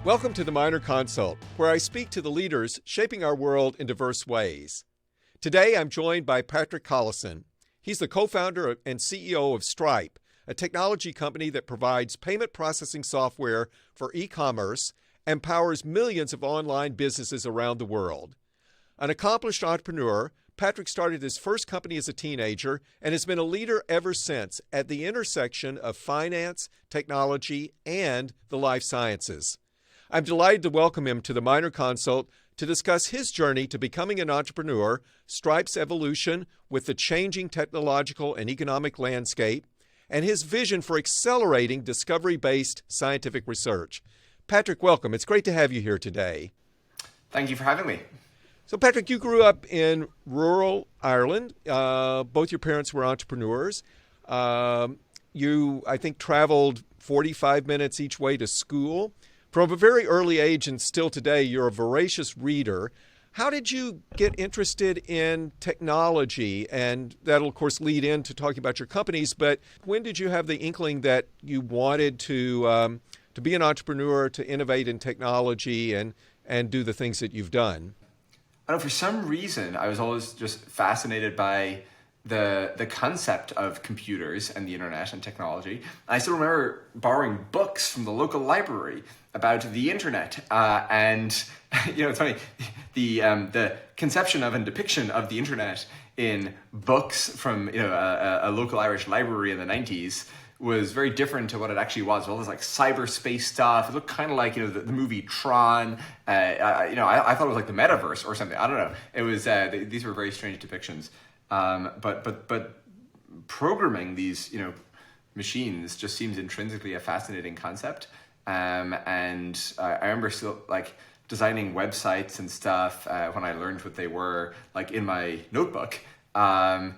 Welcome to the Minor Consult, where I speak to the leaders shaping our world in diverse ways. Today, I'm joined by Patrick Collison. He's the co-founder and CEO of Stripe, a technology company that provides payment processing software for e-commerce and powers millions of online businesses around the world. An accomplished entrepreneur, Patrick started his first company as a teenager and has been a leader ever since at the intersection of finance, technology, and the life sciences. I'm delighted to welcome him to the Minor Consult to discuss his journey to becoming an entrepreneur, Stripe's evolution with the changing technological and economic landscape, and his vision for accelerating discovery-based scientific research. Patrick, welcome. It's great to have you here today. Thank you for having me. So, Patrick, you grew up in rural Ireland. Both your parents were entrepreneurs. You, I think, traveled 45 minutes each way to school. From a very early age and still today, you're a voracious reader. How did you get interested in technology? And that'll, of course, lead into talking about your companies. But when did you have the inkling that you wanted to be an entrepreneur, to innovate in technology and do the things that you've done? I don't know, for some reason, I was always just fascinated by the concept of computers and the internet and technology. I still remember borrowing books from the local library about the internet, and it's funny, the conception of and depiction of the internet in books from a local Irish library in the 90s was very different to what it actually was. All this like cyberspace stuff. It looked kind of like the movie Tron. I thought it was like the metaverse or something. I don't know. It was these were very strange depictions. But programming these machines just seems intrinsically a fascinating concept. And I remember still like designing websites and stuff when I learned what they were, like in my notebook. Because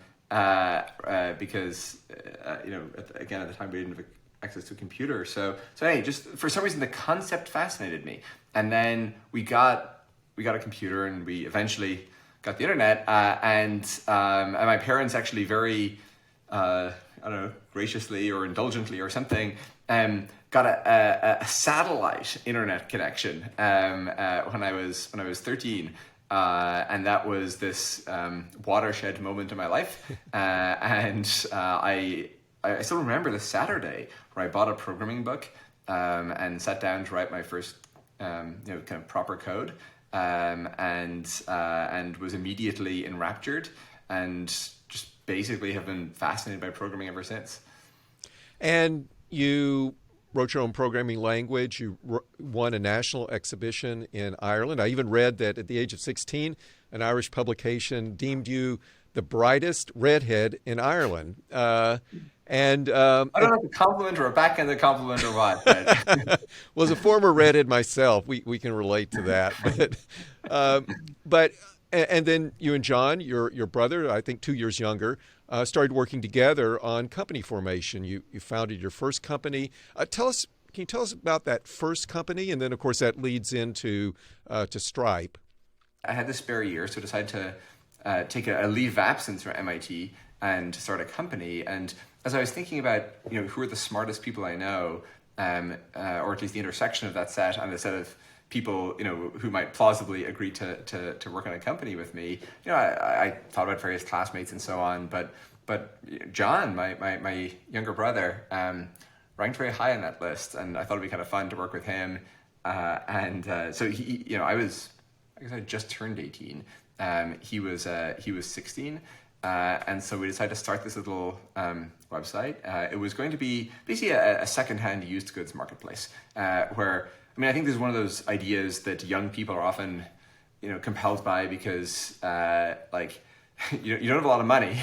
again, at the time we didn't have access to a computer. So hey, just for some reason the concept fascinated me. And then we got a computer, and we eventually got the internet. And my parents actually very graciously or indulgently or something got a satellite internet connection when I was 13. And that was this watershed moment in my life. And I still remember the Saturday where I bought a programming book and sat down to write my first kind of proper code, and was immediately enraptured, and just basically have been fascinated by programming ever since. And you wrote your own programming language. You won a national exhibition in Ireland. I even read that at the age of 16, an Irish publication deemed you the brightest redhead in Ireland. I don't know if a compliment or a backhanded compliment or what. But. Well, as a former redhead myself, we can relate to that. But then you and John, your brother, I think 2 years younger, started working together on company formation. You founded your first company. Can you tell us about that first company? And then, of course, that leads into to Stripe. I had this spare year, so I decided to take a leave of absence from MIT and start a company. And as I was thinking about who are the smartest people I know, or at least the intersection of that set and the set of people who might plausibly agree to work on a company with me, I thought about various classmates and so on, but John, my younger brother, ranked very high on that list, and I thought it'd be kind of fun to work with him. So he, I guess I just turned 18. He was 16. And so we decided to start this little website. It was going to be basically a secondhand used goods marketplace, where, I think this is one of those ideas that young people are often, compelled by because, you don't have a lot of money,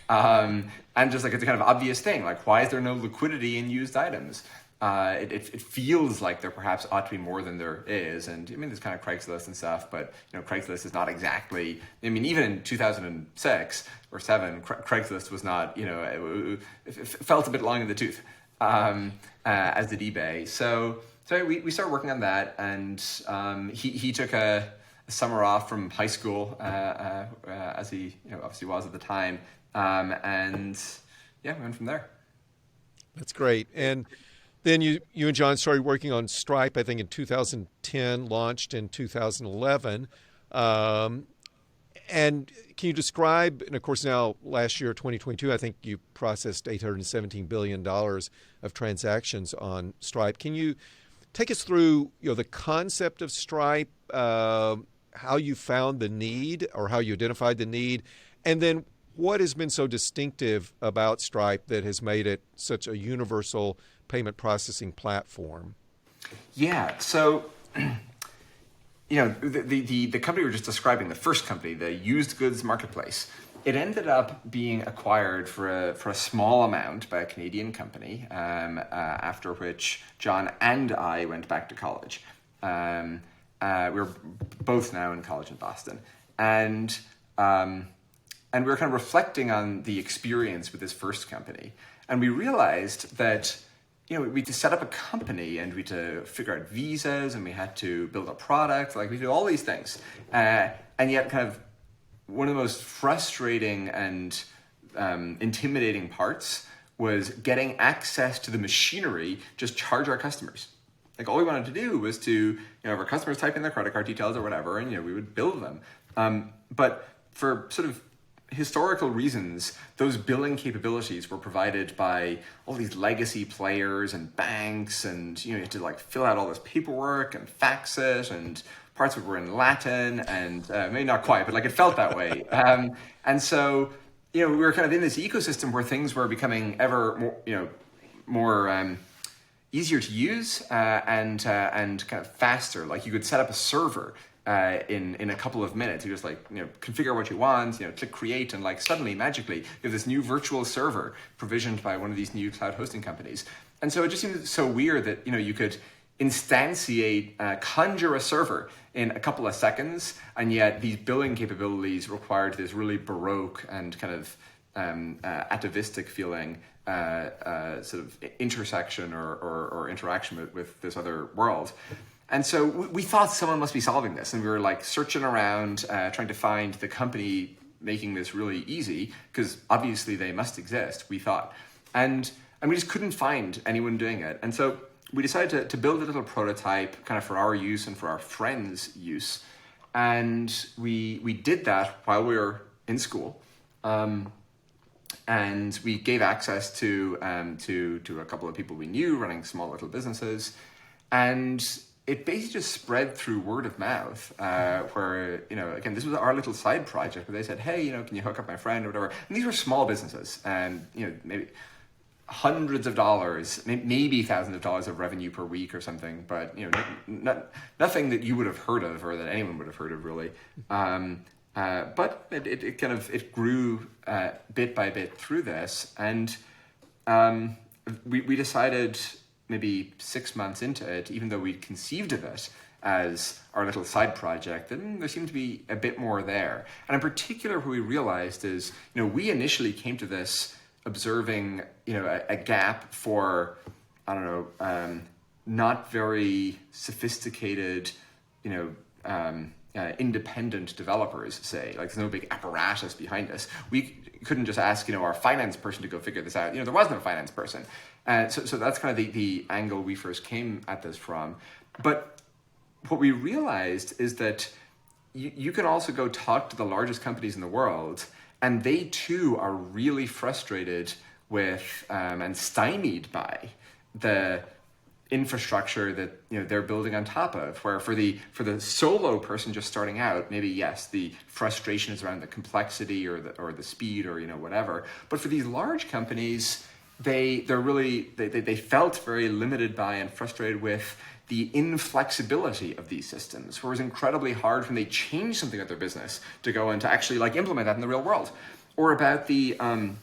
and just like it's a kind of obvious thing. Like, why is there no liquidity in used items? It feels like there perhaps ought to be more than there is. And there's kind of Craigslist and stuff, but Craigslist is not exactly, even in 2006 or 7, Craigslist was not, it felt a bit long in the tooth, as did eBay. So we started working on that, and he took a summer off from high school, as he obviously was at the time, and we went from there. That's great. And Then you and John started working on Stripe, I think, in 2010, launched in 2011. And can you describe, and of course now last year, 2022, I think you processed $817 billion of transactions on Stripe. Can you take us through the concept of Stripe, how you found the need or how you identified the need, and then what has been so distinctive about Stripe that has made it such a universal payment processing platform? Yeah, so the company we were just describing, the first company, the used goods marketplace, it ended up being acquired for a small amount by a Canadian company, after which John and I went back to college. We're both now in college in Boston. And we were kind of reflecting on the experience with this first company. And we realized that we had to set up a company and we had to figure out visas and we had to build a product, we did all these things. And yet kind of one of the most frustrating and intimidating parts was getting access to the machinery, just charge our customers. All we wanted to do was to, have our customers type in their credit card details or whatever, and we would bill them. But for sort of historical reasons, those billing capabilities were provided by all these legacy players and banks, and you had to fill out all this paperwork and fax it, and parts of it were in Latin, and maybe not quite, but it felt that way. And so we were kind of in this ecosystem where things were becoming ever more easier to use and kind of faster. You could set up a server in a couple of minutes. You just configure what you want, click create, and suddenly magically you have this new virtual server provisioned by one of these new cloud hosting companies. And so it just seems so weird that you could instantiate, conjure a server in a couple of seconds, and yet these billing capabilities required this really baroque and kind of atavistic feeling sort of intersection or interaction with this other world. And so we thought someone must be solving this, and we were searching around, trying to find the company making this really easy, because obviously they must exist, we thought. And we just couldn't find anyone doing it. And so we decided to build a little prototype kind of for our use and for our friends' use. And we did that while we were in school. And we gave access to a couple of people we knew running small little businesses. And it basically just spread through word of mouth, where, again, this was our little side project where they said, hey, can you hook up my friend or whatever? And these were small businesses and, maybe hundreds of dollars, maybe thousands of dollars of revenue per week or something, but, nothing that you would have heard of or that anyone would have heard of really. But it grew bit by bit through this. And we decided maybe 6 months into it, even though we'd conceived of it as our little side project, then there seemed to be a bit more there. And in particular, what we realized is, we initially came to this observing, a gap for, not very sophisticated, independent developers, say. There's no big apparatus behind us. We couldn't just ask, our finance person to go figure this out. There was no finance person. So that's kind of the angle we first came at this from. But what we realized is that you can also go talk to the largest companies in the world, and they too are really frustrated with and stymied by the infrastructure that they're building on top of, where for the solo person just starting out, maybe yes, the frustration is around the complexity or the speed or whatever. But for these large companies, they felt very limited by and frustrated with the inflexibility of these systems, where it was incredibly hard when they change something at their business to go and to actually implement that in the real world, or about the kind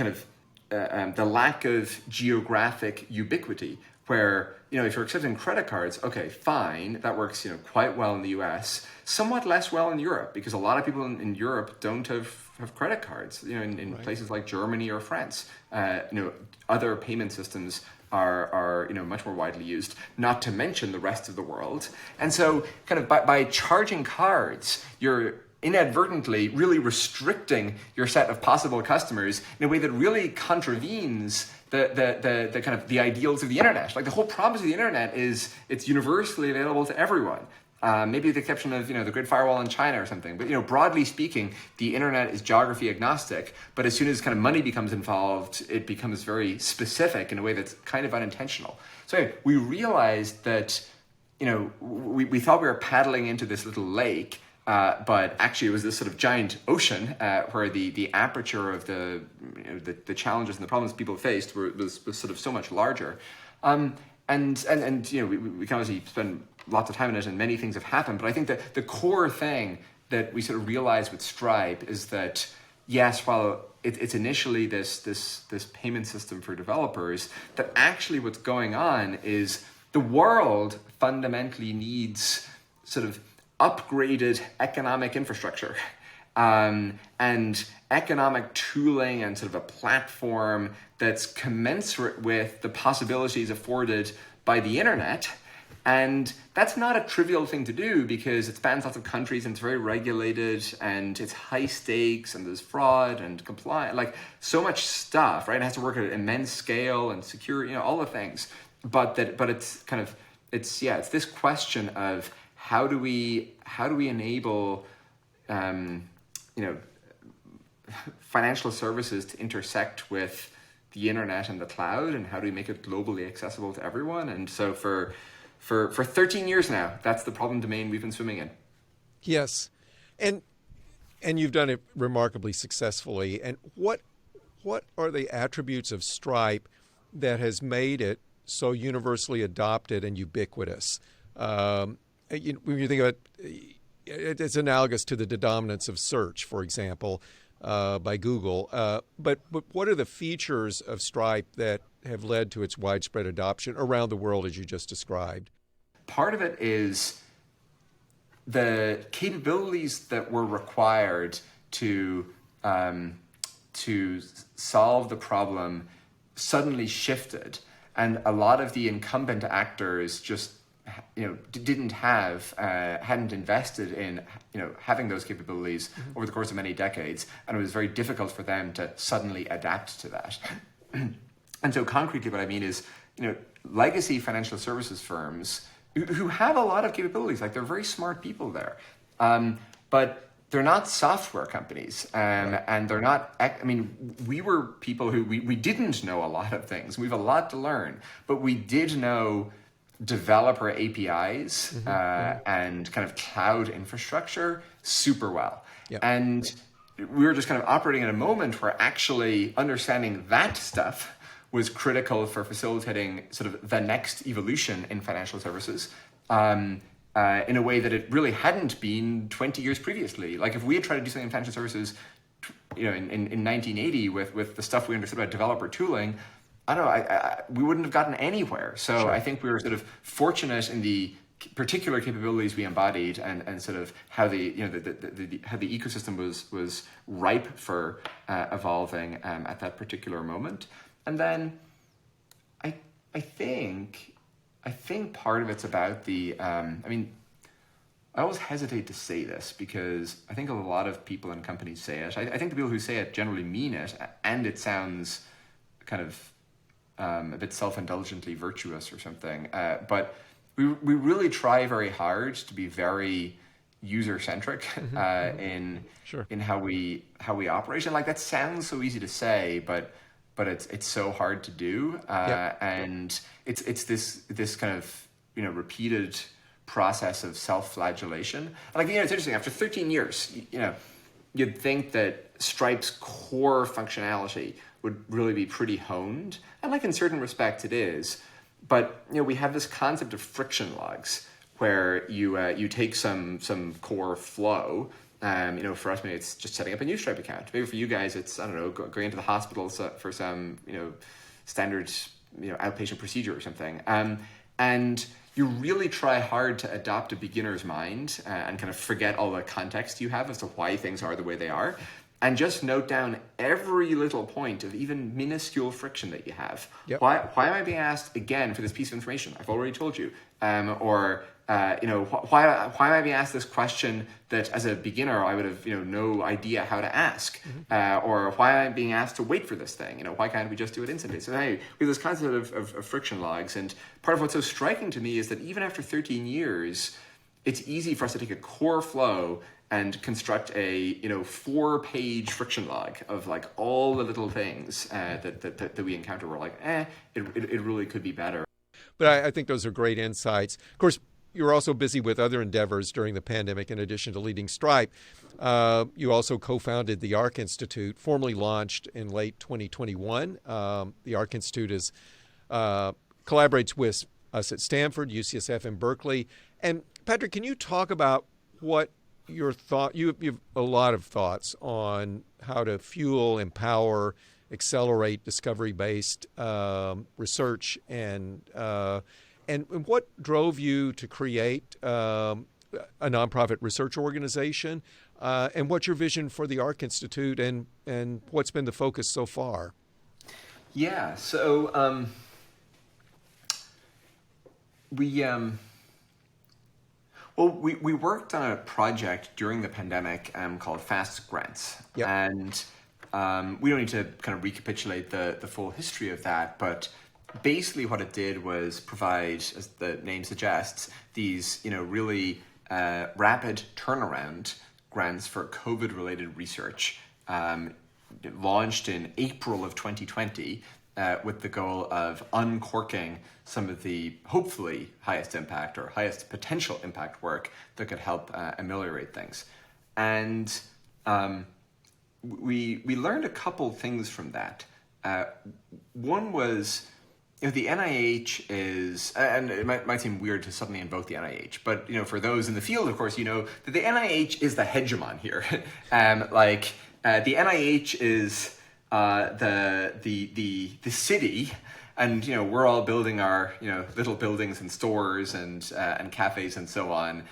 of the lack of geographic ubiquity, where if you're accepting credit cards, okay, fine, that works quite well in the US, somewhat less well in Europe, because a lot of people in Europe don't have credit cards. In right. Places like Germany or France, other payment systems are much more widely used, not to mention the rest of the world. And so kind of by charging cards, you're inadvertently really restricting your set of possible customers in a way that really contravenes the kind of the ideals of the internet. Like the whole promise of the internet is it's universally available to everyone. Maybe with the exception of, the Great Firewall in China or something. But, broadly speaking, the internet is geography agnostic. But as soon as kind of money becomes involved, it becomes very specific in a way that's kind of unintentional. So anyway, we realized that, we thought we were paddling into this little lake, but actually it was this sort of giant ocean where the aperture of the challenges and the problems people faced was sort of so much larger. And we can obviously spend lots of time in it, and many things have happened. But I think that the core thing that we sort of realized with Stripe is that, yes, while it's initially this payment system for developers, that actually what's going on is the world fundamentally needs sort of upgraded economic infrastructure and economic tooling and sort of a platform that's commensurate with the possibilities afforded by the internet. And that's not a trivial thing to do because it spans lots of countries and it's very regulated and it's high stakes and there's fraud and compliance, like so much stuff, right? It has to work at an immense scale and secure, all the things. But it's kind of, it's this question of how do we enable, financial services to intersect with the internet and the cloud, and how do we make it globally accessible to everyone? And so for 13 years now, that's the problem domain we've been swimming in. Yes, and you've done it remarkably successfully. And what are the attributes of Stripe that has made it so universally adopted and ubiquitous? When you think about it, it's analogous to the dominance of search, for example, by Google. But what are the features of Stripe that have led to its widespread adoption around the world, as you just described? Part of it is the capabilities that were required to solve the problem suddenly shifted, and a lot of the incumbent actors just hadn't invested in having those capabilities over the course of many decades, and it was very difficult for them to suddenly adapt to that. And so concretely what I mean is, legacy financial services firms who have a lot of capabilities, like they're very smart people there, but they're not software companies, and they're not, we were people who, we didn't know a lot of things. We have a lot to learn, but we did know developer APIs and kind of cloud infrastructure super well. Yep. And we were just kind of operating in a moment where actually understanding that stuff was critical for facilitating sort of the next evolution in financial services in a way that it really hadn't been 20 years previously. Like if we had tried to do something in financial services, in 1980 with the stuff we understood about developer tooling, I don't know, we wouldn't have gotten anywhere. So sure. I think we were sort of fortunate in the particular capabilities we embodied, and sort of how the how the ecosystem was ripe for evolving at that particular moment. And then I think part of it's about the I always hesitate to say this because I think a lot of people and companies say it. I think the people who say it generally mean it, and it sounds kind of a bit self-indulgently virtuous or something. But we really try very hard to be very user-centric in how we operate. And like that sounds so easy to say, but it's so hard to do. And it's this kind of repeated process of self-flagellation. Like it's interesting. After 13 years, you'd think that Stripe's core functionality would really be pretty honed, and like in certain respects it is. But we have this concept of friction logs where you take some core flow. For us, maybe it's just setting up a new Stripe account. Maybe for you guys, it's going into the hospital for some standard outpatient procedure or something. And you really try hard to adopt a beginner's mind and kind of forget all the context you have as to why things are the way they are. And just note down every little point of even minuscule friction that you have. Yep. Why am I being asked again for this piece of information? I've already told you. Or why am I being asked this question that as a beginner I would have no idea how to ask, or why am I being asked to wait for this thing? Why can't we just do it instantly? So hey, we have this concept of friction logs, and part of what's so striking to me is that even after 13 years, it's easy for us to take a core flow and construct a 4-page friction log of like all the little things that we encounter. We're like, it really could be better. But I think those are great insights. Of course, you're also busy with other endeavors during the pandemic. In addition to leading Stripe, you also co-founded the ARC Institute, formally launched in late 2021. The ARC Institute collaborates with us at Stanford, UCSF, and Berkeley. And Patrick, can you talk about what your thought? You have a lot of thoughts on how to fuel, empower, accelerate discovery-based research, and what drove you to create a nonprofit research organization, and what's your vision for the ARC Institute, and what's been the focus so far? Yeah, so we worked on a project during the pandemic called Fast Grants. Yep. And we don't need to kind of recapitulate the full history of that, but basically what it did was provide, as the name suggests, these really rapid turnaround grants for COVID-related research, launched in April of 2020 with the goal of uncorking some of the hopefully highest impact or highest potential impact work that could help ameliorate things. And we learned a couple things from that. One was, the NIH is, and it might seem weird to suddenly invoke the NIH, but for those in the field, of course, that the NIH is the hegemon here. The NIH is the city, and we're all building our little buildings and stores and cafes and so on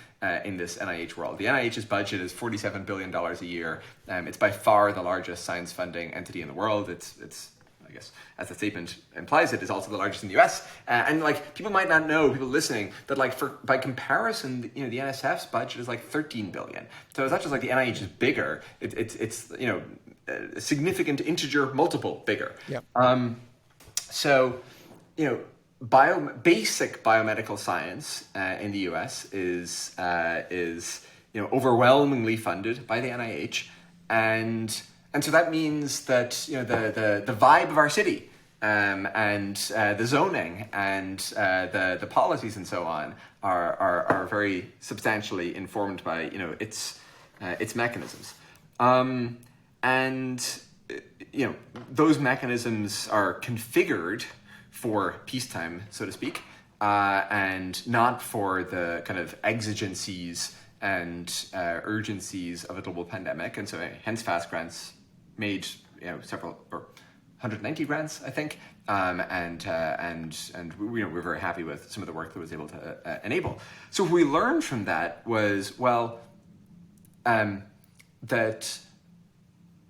in this NIH world. The NIH's budget is $47 billion a year. It's by far the largest science funding entity in the world. It's I guess, as the statement implies, it is also the largest in the US. And people might not know, people listening, that by comparison, the NSF's budget is 13 billion. So it's not just the NIH is bigger; it's a significant integer multiple bigger. Yep. So basic biomedical science in the US is overwhelmingly funded by the NIH, and so that means that the vibe of our city and the zoning and the policies and so on are very substantially informed by its mechanisms, and those mechanisms are configured for peacetime, so to speak, and not for the kind of exigencies and urgencies of a global pandemic. And so hence Fast Grants made several, or 190 grants, I think, and we're very happy with some of the work that was able to enable. So what we learned from that was, that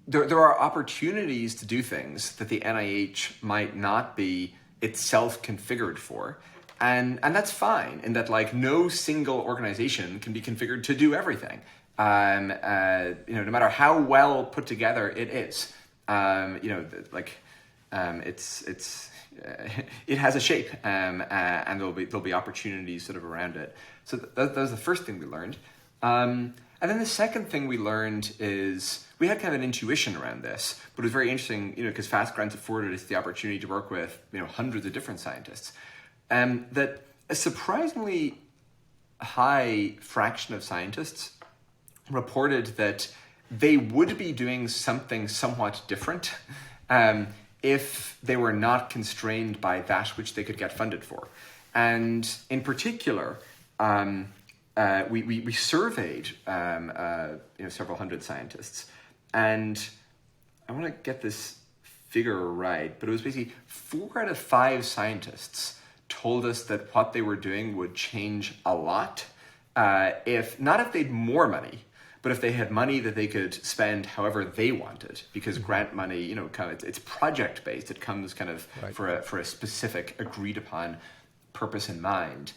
there are opportunities to do things that the NIH might not be itself configured for. And that's fine, in that no single organization can be configured to do everything. No matter how well put together it is, it has a shape, and there'll be opportunities sort of around it. So that was the first thing we learned. And then the second thing we learned is we had kind of an intuition around this, but it was very interesting, because Fast Grants afforded us the opportunity to work with hundreds of different scientists. That a surprisingly high fraction of scientists reported that they would be doing something somewhat different if they were not constrained by that which they could get funded for. And in particular, we surveyed several hundred scientists, and I want to get this figure right, but it was basically 4 out of 5 scientists told us that what they were doing would change a lot if they'd more money, but if they had money that they could spend however they wanted, because grant money, it's project based. It comes kind of right. for a specific agreed upon purpose in mind.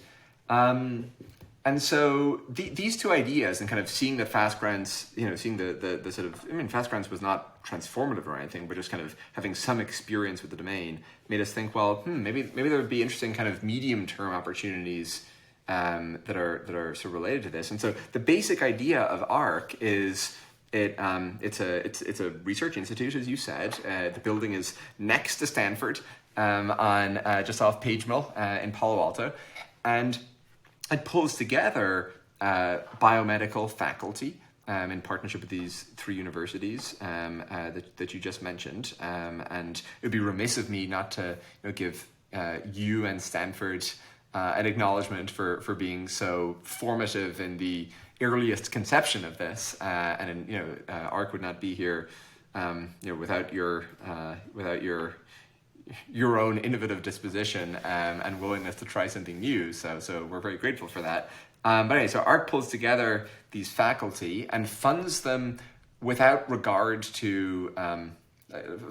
And so these two ideas, and kind of seeing that fast grants, seeing the sort of, fast grants was not transformative or anything, but just kind of having some experience with the domain made us think, well, maybe there would be interesting kind of medium-term opportunities that are sort of related to this. And so the basic idea of ARC is it's a research institute, as you said. The building is next to Stanford, on just off Page Mill in Palo Alto, and it pulls together biomedical faculty in partnership with these three universities that you just mentioned. And it would be remiss of me not to give you and Stanford an acknowledgement for being so formative in the earliest conception of this. And ARC would not be here without your own innovative disposition and willingness to try something new. So we're very grateful for that. But anyway, so ARC pulls together these faculty and funds them without regard to,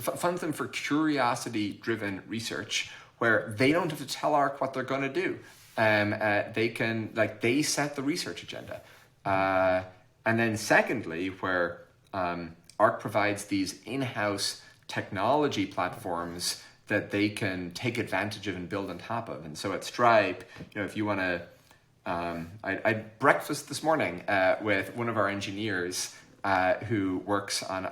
funds them for curiosity-driven research where they don't have to tell ARC what they're going to do. They set the research agenda. And then secondly, where ARC provides these in-house technology platforms that they can take advantage of and build on top of. And so at Stripe, if you want to, I had breakfast this morning with one of our engineers who works on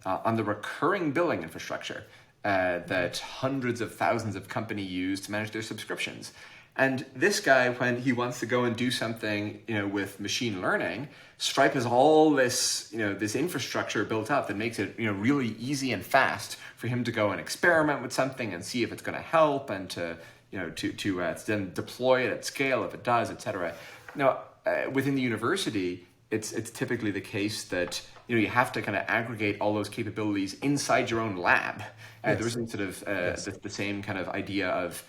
on the recurring billing infrastructure that hundreds of thousands of companies use to manage their subscriptions. And this guy, when he wants to go and do something, with machine learning, Stripe has all this, this infrastructure built up that makes it, really easy and fast for him to go and experiment with something and see if it's going to help, and to then deploy it at scale if it does, etc. Now, within the university, it's typically the case that you have to kind of aggregate all those capabilities inside your own lab. Yes. There isn't sort of the same kind of idea of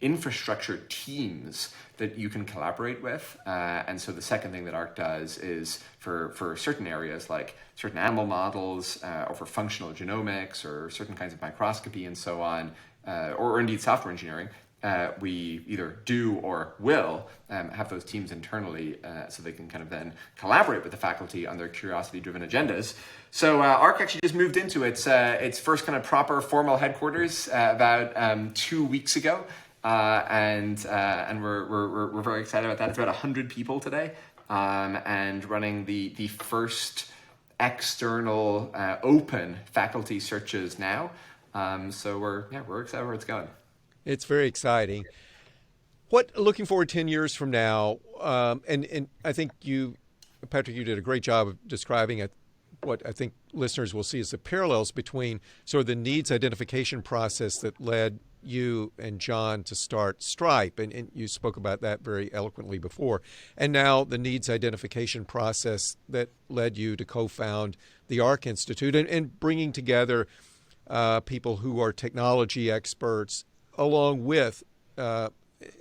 infrastructure teams that you can collaborate with. And so the second thing that ARC does is for certain areas like certain animal models or for functional genomics or certain kinds of microscopy and so on, or indeed software engineering, we either do or will have those teams internally so they can kind of then collaborate with the faculty on their curiosity-driven agendas. So ARC actually just moved into its first kind of proper formal headquarters about 2 weeks ago, and we're very excited about that. It's about 100 people today, and running the first external open faculty searches now. So we're excited where it's going. It's very exciting. Looking forward 10 years from now, and I think Patrick, you did a great job of describing what I think listeners will see as the parallels between sort of the needs identification process that led you and John to start Stripe, and you spoke about that very eloquently before, and now the needs identification process that led you to co-found the ARC Institute, and bringing together people who are technology experts along with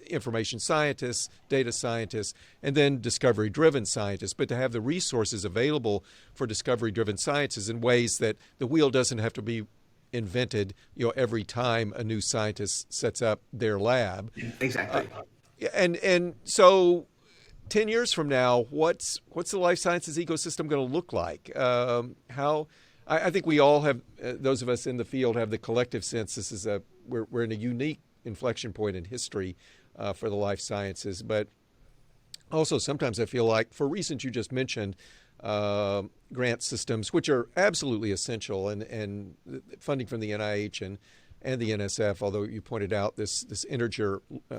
information scientists, data scientists, and then discovery-driven scientists, but to have the resources available for discovery-driven sciences in ways that the wheel doesn't have to be invented, every time a new scientist sets up their lab. Exactly. And so 10 years from now, what's the life sciences ecosystem going to look like? I think we all have, those of us in the field have the collective sense this is we're in a unique inflection point in history for the life sciences. But also sometimes I feel like, for reasons you just mentioned, grant systems, which are absolutely essential, and funding from the NIH and the NSF, although you pointed out this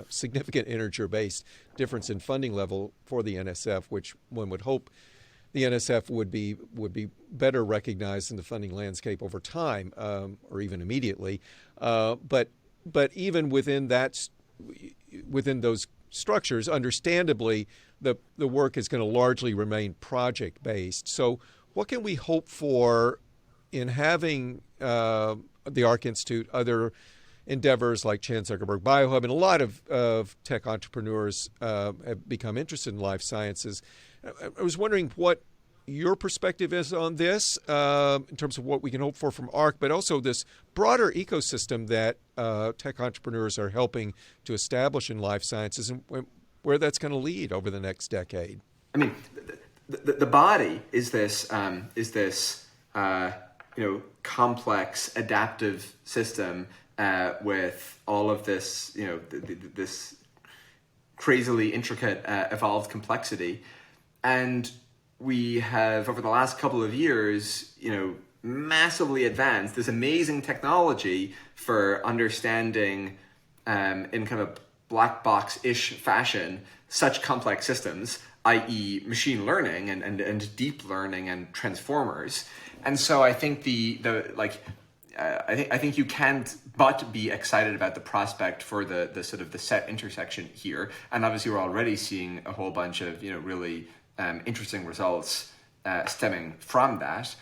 significant integer-based difference in funding level for the NSF, which one would hope the NSF would be better recognized in the funding landscape over time, or even immediately. But even within those structures, understandably, the work is going to largely remain project-based. So what can we hope for in having the ARC Institute, other endeavors like Chan Zuckerberg BioHub, and a lot of tech entrepreneurs have become interested in life sciences? I was wondering what your perspective is on this in terms of what we can hope for from ARC, but also this broader ecosystem that tech entrepreneurs are helping to establish in life sciences, and where that's going to lead over the next decade. I mean, the body is this complex adaptive system with all of this this crazily intricate evolved complexity, and we have over the last couple of years massively advanced this amazing technology for understanding in kind of black box-ish fashion such complex systems, i.e. machine learning and deep learning and transformers. And so I think I think you can't but be excited about the prospect for the sort of the set intersection here. And obviously we're already seeing a whole bunch of really interesting results stemming from that,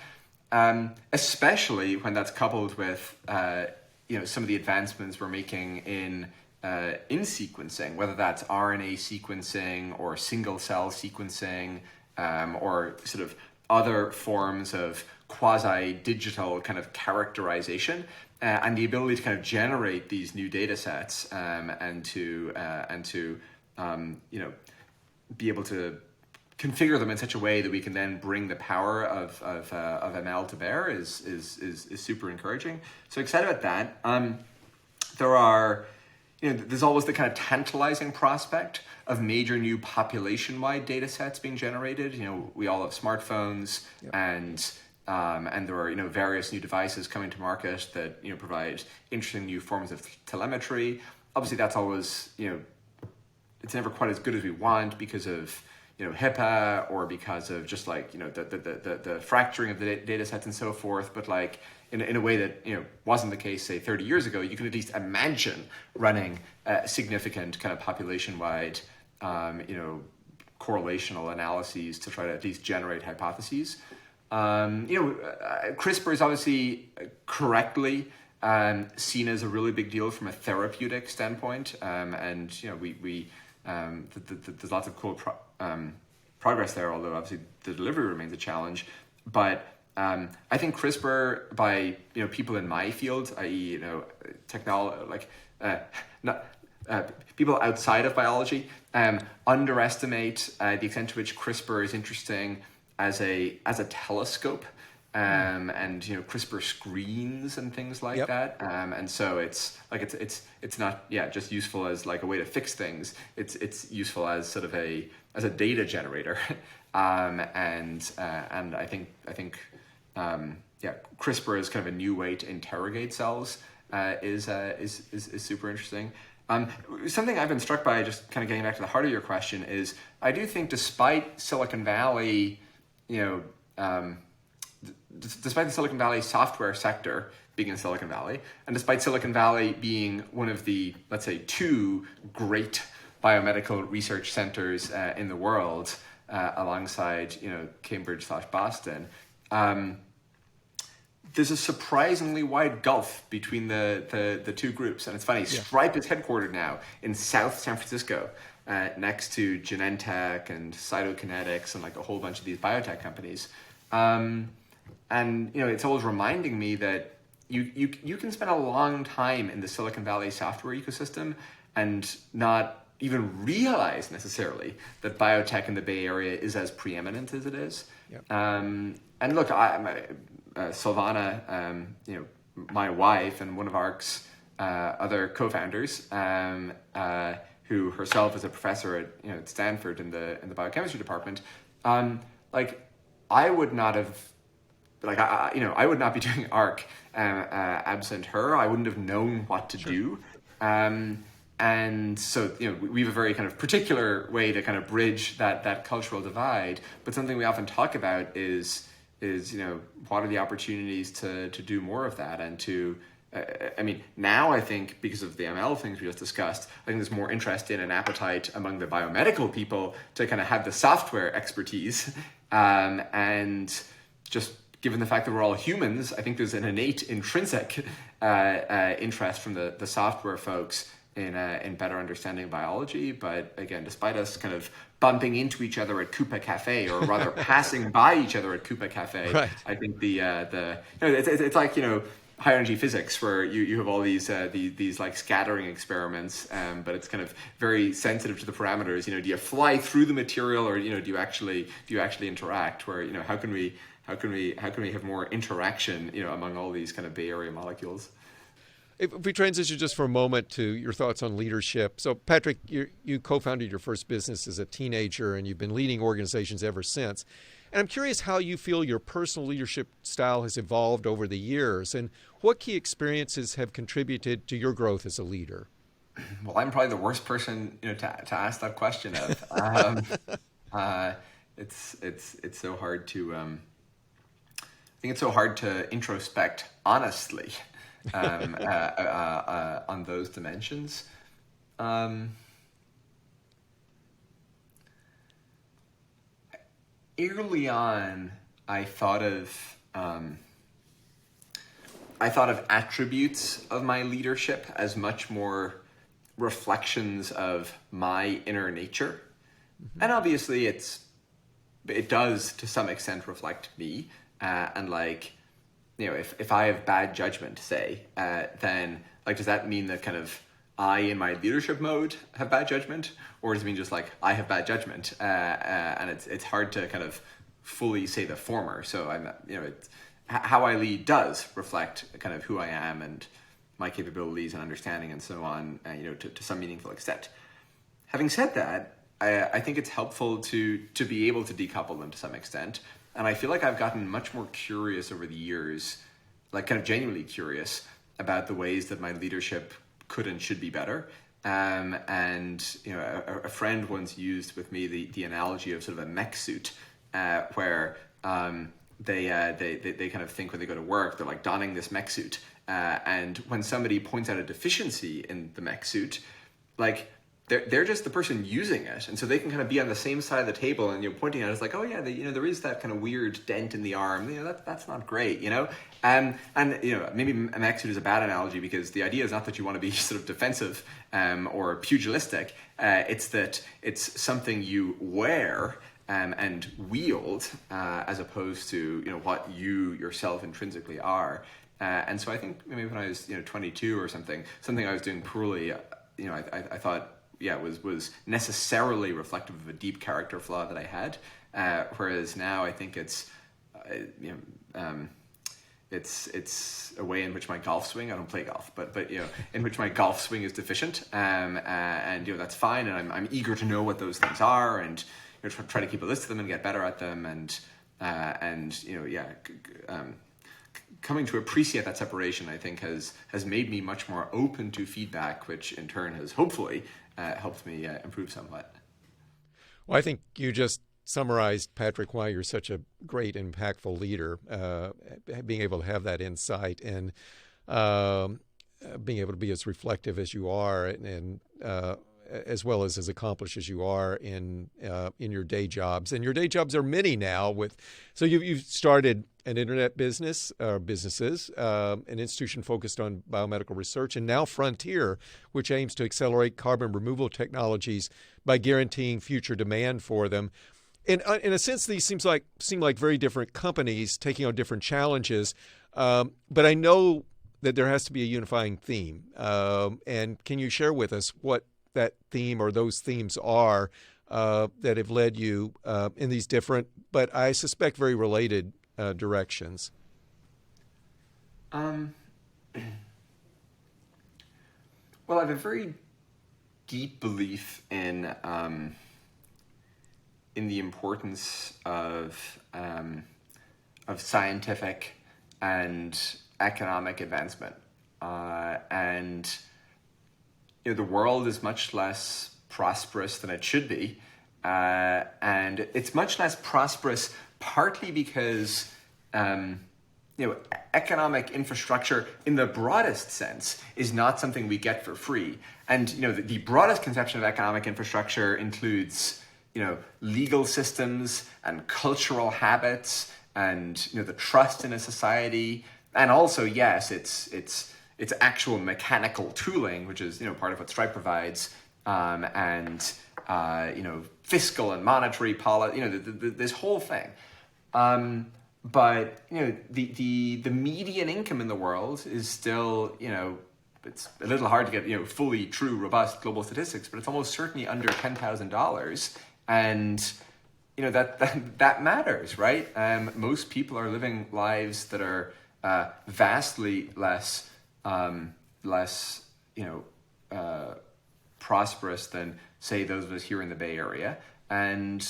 especially when that's coupled with some of the advancements we're making in sequencing, whether that's RNA sequencing or single cell sequencing, or sort of other forms of quasi-digital kind of characterization, and the ability to kind of generate these new data sets and to be able to configure them in such a way that we can then bring the power of ML to bear is super encouraging. So excited about that. There are, there's always the kind of tantalizing prospect of major new population-wide data sets being generated. We all have smartphones, yep. And there are various new devices coming to market that provide interesting new forms of telemetry. Obviously, that's always it's never quite as good as we want because of HIPAA or because of just the fracturing of the data sets and so forth. But in a way that wasn't the case, say 30 years ago, you could at least imagine running significant kind of population-wide correlational analyses to try to at least generate hypotheses. CRISPR is obviously correctly seen as a really big deal from a therapeutic standpoint, and there's lots of cool progress there, although obviously the delivery remains a challenge. But I think CRISPR, by people in my field, i.e. people outside of biology, underestimate the extent to which CRISPR is interesting as a telescope, and CRISPR screens and things like yep. that, and so it's not just useful as a way to fix things. It's useful as sort of a data generator, and I think CRISPR is kind of a new way to interrogate cells is super interesting. Something I've been struck by, just kind of getting back to the heart of your question, is I do think despite Silicon Valley, despite the Silicon Valley software sector being in Silicon Valley, and despite Silicon Valley being one of the, let's say, two great biomedical research centers in the world, alongside Cambridge/Boston, there's a surprisingly wide gulf between the two groups. And it's funny, Stripe is headquartered now in South San Francisco, next to Genentech and Cytokinetics and a whole bunch of these biotech companies. And it's always reminding me that you can spend a long time in the Silicon Valley software ecosystem and not even realize necessarily that biotech in the Bay Area is as preeminent as it is. Yep. And look, Silvana, my wife and one of ARC's other co-founders, who herself is a professor at Stanford in the biochemistry department, I would not have, I would not be doing ARC absent her. I wouldn't have known what to do. And so, we have a very kind of particular way to kind of bridge that cultural divide. But something we often talk about is what are the opportunities to do more of that, and to, now I think because of the ML things we just discussed, I think there's more interest in and appetite among the biomedical people to kind of have the software expertise, and just given the fact that we're all humans, I think there's an innate intrinsic interest from the software folks in better understanding biology. But again, despite us kind of bumping into each other at Coupa Cafe, or rather passing by each other at Coupa Cafe, right. I think it's like high energy physics, where you have all these like scattering experiments, but it's kind of very sensitive to the parameters. Do you fly through the material, or do you actually interact? Where how can we have more interaction among all these kind of Bay Area molecules? If we transition just for a moment to your thoughts on leadership. So, Patrick, you co-founded your first business as a teenager, and you've been leading organizations ever since. And I'm curious how you feel your personal leadership style has evolved over the years, and what key experiences have contributed to your growth as a leader? Well, I'm probably the worst person to ask that question of. It's so hard to. I think it's so hard to introspect honestly on those dimensions. Early on, I thought of attributes of my leadership as much more reflections of my inner nature, and obviously it does to some extent reflect me. And like, if I have bad judgment, say, then like, does that mean that kind of I in my leadership mode have bad judgment, or does it mean just like I have bad judgment? And it's hard to kind of fully say the former. So how I lead does reflect kind of who I am and my capabilities and understanding and so on, to some meaningful extent. Having said that, I think it's helpful to be able to decouple them to some extent. And I feel like I've gotten much more curious over the years, like kind of genuinely curious about the ways that my leadership could and should be better. And a friend once used with me the analogy of sort of a mech suit, where they kind of think when they go to work, they're like donning this mech suit. And when somebody points out a deficiency in the mech suit, like they're just the person using it, and so they can kind of be on the same side of the table, and pointing out, it's like, oh yeah, there is that kind of weird dent in the arm. That's not great, and maybe a mech suit is a bad analogy, because the idea is not that you want to be sort of defensive or pugilistic. It's that it's something you wear and wield, as opposed to what you yourself intrinsically are. And so I think maybe when I was 22 or something I was doing poorly, I thought, was necessarily reflective of a deep character flaw that I had. Whereas now I think it's a way in which my golf swing, I don't play golf, but in which my golf swing is deficient. And that's fine. And I'm eager to know what those things are, and try to keep a list of them and get better at them. Coming to appreciate that separation, I think, has made me much more open to feedback, which in turn has hopefully helped me improve somewhat. Well, I think you just summarized, Patrick, why you're such a great, impactful leader, being able to have that insight and being able to be as reflective as you are, and as well as accomplished as you are in your day jobs. And your day jobs are many now. So you've started an internet business, businesses, an institution focused on biomedical research, and now Frontier, which aims to accelerate carbon removal technologies by guaranteeing future demand for them. In a sense, these seem like very different companies taking on different challenges, but I know that there has to be a unifying theme. And can you share with us what that theme or those themes are that have led you in these different, but I suspect very related directions? Well, I have a very deep belief in the importance of scientific and economic advancement, and the world is much less prosperous than it should be, and it's much less prosperous partly because economic infrastructure in the broadest sense is not something we get for free. And the broadest conception of economic infrastructure includes legal systems and cultural habits and the trust in a society, and also, yes, it's actual mechanical tooling, which is part of what Stripe provides, and fiscal and monetary policy, this whole thing. but the median income in the world is still, it's a little hard to get fully true, robust global statistics, but it's almost certainly under $10,000, and that matters, right? Most people are living lives that are vastly less prosperous than, say, those of us here in the Bay Area, and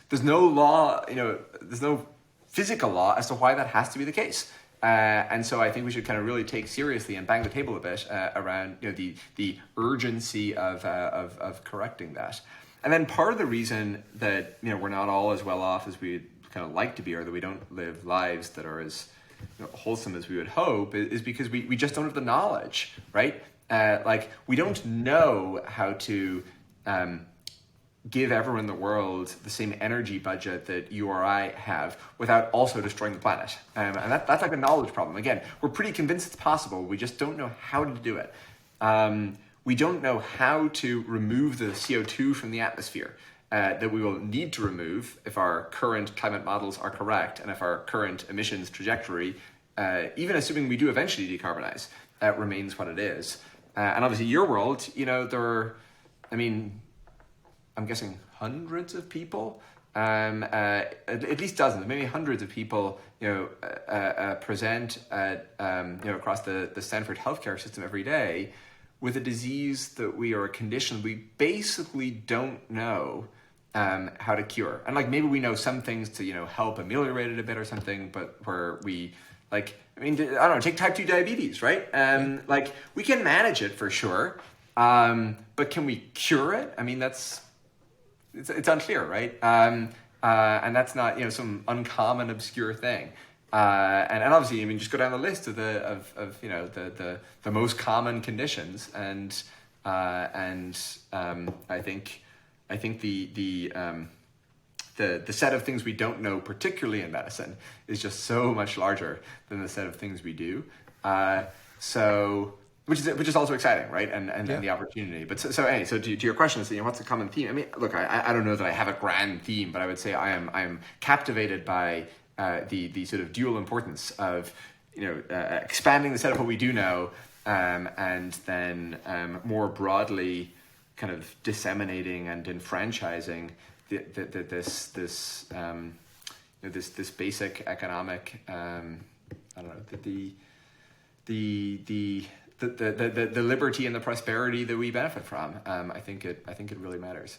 there's no law, there's no physical law as to why that has to be the case. And so I think we should kind of really take seriously and bang the table a bit around the urgency of correcting that. And then part of the reason that we're not all as well off as we'd kind of like to be, or that we don't live lives that are as wholesome as we would hope, is because we just don't have the knowledge, right? Like, we don't know how to give everyone in the world the same energy budget that you or I have without also destroying the planet. And that's like a knowledge problem. Again, we're pretty convinced it's possible. We just don't know how to do it. We don't know how to remove the CO2 from the atmosphere that we will need to remove if our current climate models are correct, and if our current emissions trajectory, even assuming we do eventually decarbonize, remains what it is. And obviously your world, there are, I'm guessing hundreds of people, at least dozens, maybe hundreds of people, present at, across the Stanford healthcare system every day with a disease that or a condition we basically don't know how to cure. And maybe we know some things to, help ameliorate it a bit or something, but where we, I don't know, take type 2 diabetes, right? We can manage it for sure, but can we cure it? It's unclear, right? And that's not, some uncommon, obscure thing. And obviously, just go down the list of the most common conditions, and I think the set of things we don't know, particularly in medicine, is just so much larger than the set of things we do. Which is also exciting, right? And the opportunity. But so to your question, what's the common theme? Look, I don't know that I have a grand theme, but I would say I am captivated by the sort of dual importance of expanding the set of what we do know, and then more broadly kind of disseminating and enfranchising this basic economic the liberty and the prosperity that we benefit from. I think it really matters.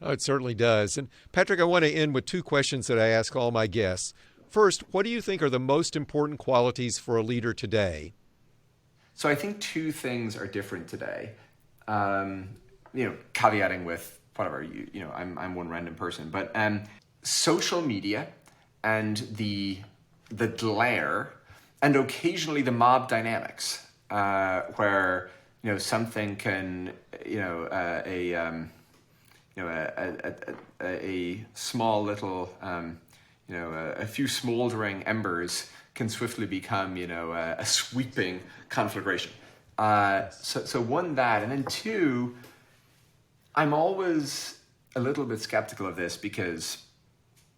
Oh, it certainly does. And Patrick, I want to end with two questions that I ask all my guests. First, what do you think are the most important qualities for a leader today? So I think two things are different today. Caveating with whatever, I'm one random person, but social media and the glare and occasionally the mob dynamics, where something can a small little a few smoldering embers can swiftly become a sweeping conflagration. So one, that, and then two, I'm always a little bit skeptical of this because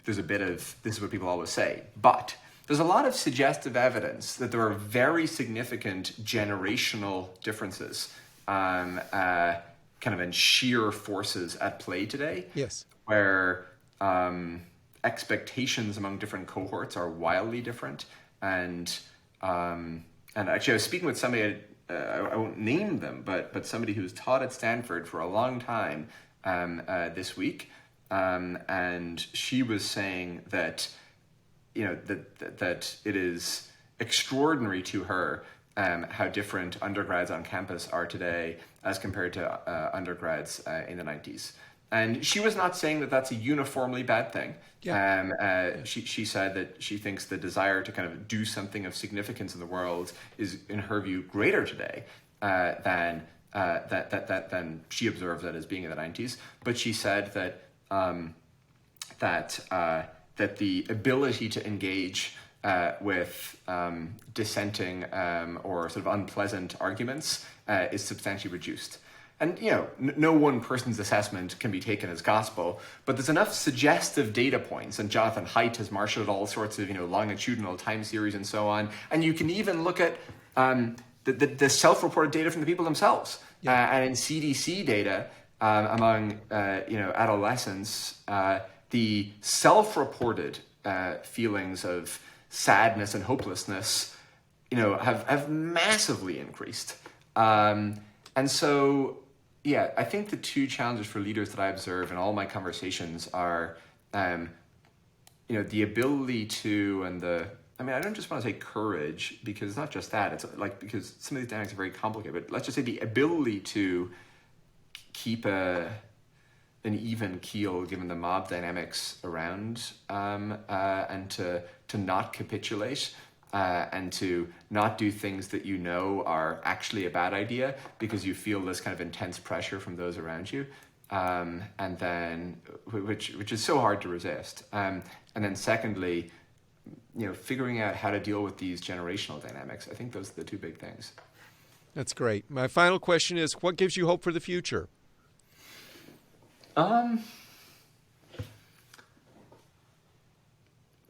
there's a bit of, this is what people always say, but there's a lot of suggestive evidence that there are very significant generational differences, kind of in sheer forces at play today. Yes. Where expectations among different cohorts are wildly different. And actually I was speaking with somebody, I won't name them, but somebody who's taught at Stanford for a long time this week. And she was saying that, that it is extraordinary to her how different undergrads on campus are today as compared to undergrads in the 90s. And she was not saying that that's a uniformly bad thing. Yeah. She said that she thinks the desire to kind of do something of significance in the world is, in her view, greater today than she observed that as being in the 90s. But she said that that the ability to engage with dissenting or sort of unpleasant arguments is substantially reduced. and no one person's assessment can be taken as gospel, but there's enough suggestive data points, and Jonathan Haidt has marshaled all sorts of longitudinal time series and so on, and you can even look at the self-reported data from the people themselves. And in CDC data among adolescents, the self-reported feelings of sadness and hopelessness, have massively increased. And so, I think the two challenges for leaders that I observe in all my conversations are, the ability to, and I don't just want to say courage, because it's not just that. It's because some of these dynamics are very complicated, but let's just say the ability to keep an even keel given the mob dynamics around, and to not capitulate, and to not do things that are actually a bad idea because you feel this kind of intense pressure from those around you, and then which is so hard to resist. And then secondly, figuring out how to deal with these generational dynamics. I think those are the two big things. That's great. My final question is, what gives you hope for the future? I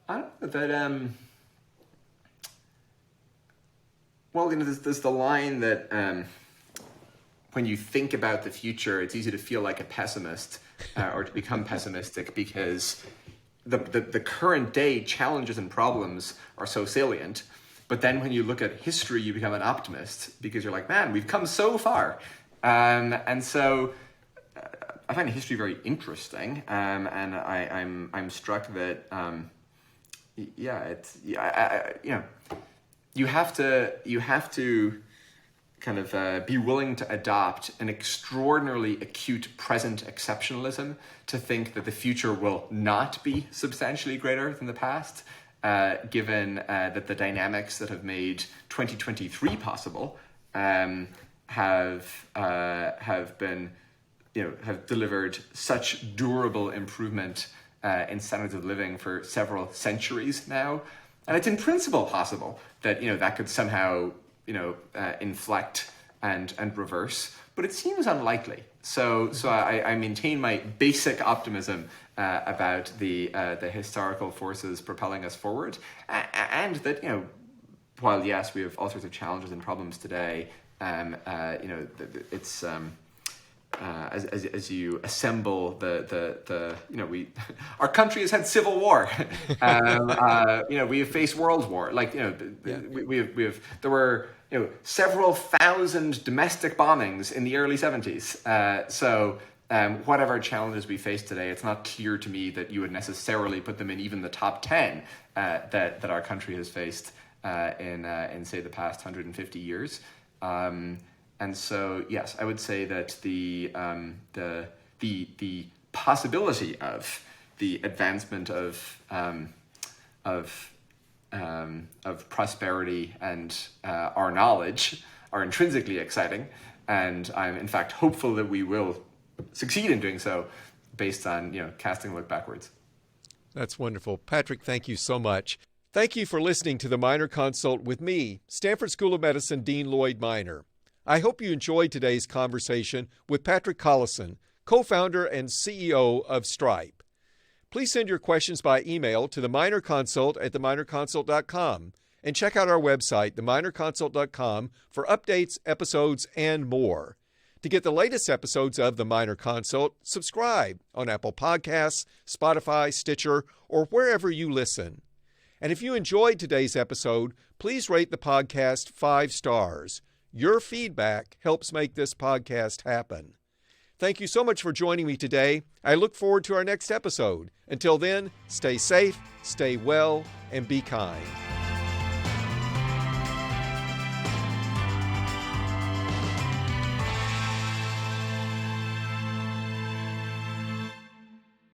don't know that. Well, there's the line that when you think about the future, it's easy to feel like a pessimist or to become pessimistic because the current day challenges and problems are so salient. But then when you look at history, you become an optimist because you're like, man, we've come so far. And so I find history very interesting, and I'm struck that you have to kind of be willing to adopt an extraordinarily acute present exceptionalism to think that the future will not be substantially greater than the past, given that the dynamics that have made 2023 possible have delivered such durable improvement in standards of living for several centuries now. And it's in principle possible that, that could somehow, inflect and reverse, but it seems unlikely. So I maintain my basic optimism about the historical forces propelling us forward, and that, while yes, we have all sorts of challenges and problems today, it's as you assemble our country has had civil war. We have faced world war. There were several thousand domestic bombings in the early 70s. So whatever challenges we face today, it's not clear to me that you would necessarily put them in even the top 10 that our country has faced in say the past 150 years. And so, yes, I would say that the possibility of the advancement of prosperity and our knowledge are intrinsically exciting, and I'm in fact hopeful that we will succeed in doing so, based on casting a look backwards. That's wonderful, Patrick. Thank you so much. Thank you for listening to the Minor Consult with me, Stanford School of Medicine Dean Lloyd Minor. I hope you enjoyed today's conversation with Patrick Collison, co-founder and CEO of Stripe. Please send your questions by email to theminorconsult@theminorconsult.com and check out our website, theminorconsult.com, for updates, episodes, and more. To get the latest episodes of The Minor Consult, subscribe on Apple Podcasts, Spotify, Stitcher, or wherever you listen. And if you enjoyed today's episode, please rate the podcast 5 stars. Your feedback helps make this podcast happen. Thank you so much for joining me today. I look forward to our next episode. Until then, stay safe, stay well, and be kind.